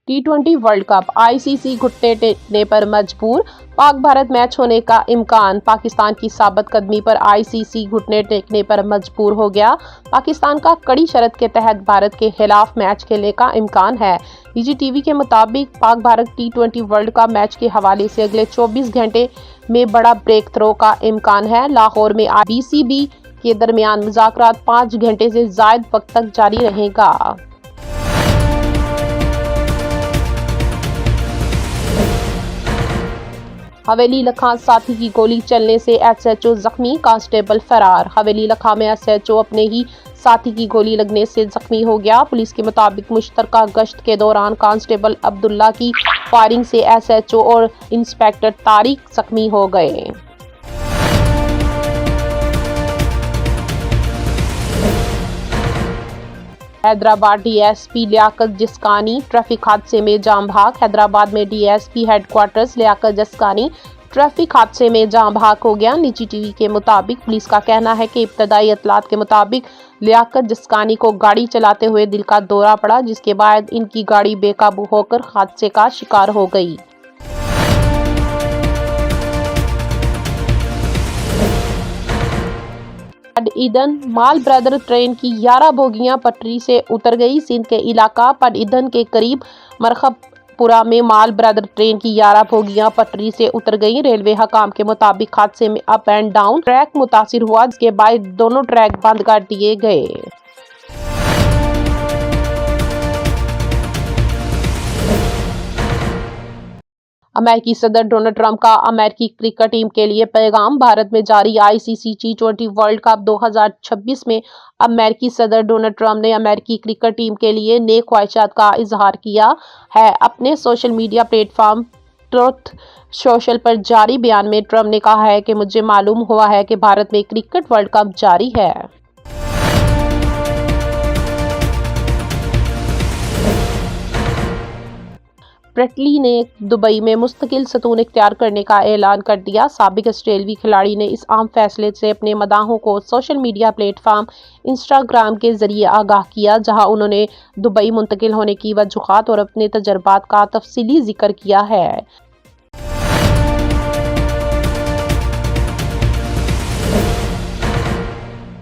T20 world cup ICC घुटने टेकने पर मजबूर। पाक भारत मैच होने का इम्कान। पाकिस्तान की साबित कदमी पर आईसीसी घुटने टेकने पर मजबूर हो गया। पाकिस्तान का कड़ी शर्त के तहत भारत के खिलाफ मैच खेलने का इम्कान है। निजी टीवी के मुताबिक Pak Bharat T20 world cup match के हवाले से अगले 24 घंटे में बड़ा ब्रेक थ्रो का इम्कान है। लाहौर में बीसीबी के दरमियान मुज़ाकरात 5 घंटे से ज़ायद वक्त तक जारी रहेगा। हवेली लखा साथी की गोली चलने से एसएचओ जख्मी, कांस्टेबल फरार। हवेली लखा में एसएचओ अपने ही साथी की गोली लगने से जख्मी हो गया। पुलिस के मुताबिक मुश्तरका गश्त के दौरान कांस्टेबल अब्दुल्ला की फायरिंग से एसएचओ और इंस्पेक्टर तारिक जख्मी हो गए। हैदराबाद डीएसपी लियाकत जिस्कानी ट्रैफिक हादसे में जाम भाग। हैदराबाद में डीएसपी हेडक्वार्टर्स लियाकत जिस्कानी ट्रैफिक हादसे में जाम भाग हो गया। निजी टीवी के मुताबिक पुलिस का कहना है कि इब्तदाई इत्तलात के मुताबिक लियाकत जिस्कानी को गाड़ी चलाते हुए दिल का दौरा पड़ा, जिसके बाद इनकी गाड़ी बेकाबू होकर हादसे का शिकार हो गई। पटईदन माल ब्रदर ट्रेन की 11 बोगियां पटरी से उतर गई। सिंध के इलाका पटईदन के करीब मरखबपुरा में माल ब्रदर ट्रेन की 11 बोगियां पटरी से उतर गई। रेलवे हकाम के मुताबिक हादसे में अप एंड डाउन ट्रैक मुतासिर हुआ, जिसके बाद दोनों ट्रैक बंद कर दिए गए। अमेरिकी सदर डोनाल्ड ट्रंप का अमेरिकी क्रिकेट टीम के लिए पैगाम। भारत में जारी आईसीसी T20 वर्ल्ड कप 2026 में अमेरिकी सदर डोनाल्ड ट्रंप ने अमेरिकी क्रिकेट टीम के लिए नेक ख्वाहिशात का इजहार किया है। अपने social media platform truth social पर जारी बयान में ट्रंप ने कहा है कि मुझे मालूम हुआ है कि भारत में क्रिकेट वर्ल्ड कप जारी है। ब्रेटली ने दुबई में मुस्तकिल सतून इख्तियार करने का ऐलान कर दिया। साबिक ऑस्ट्रेलियाई खिलाड़ी ने इस अहम फैसले से अपने मदाहों को सोशल मीडिया प्लेटफॉर्म इंस्टाग्राम के जरिए आगाह किया, जहां उन्होंने दुबई मुंतकिल होने की वजूहात और अपने तजर्बात का तफसीली जिक्र किया है।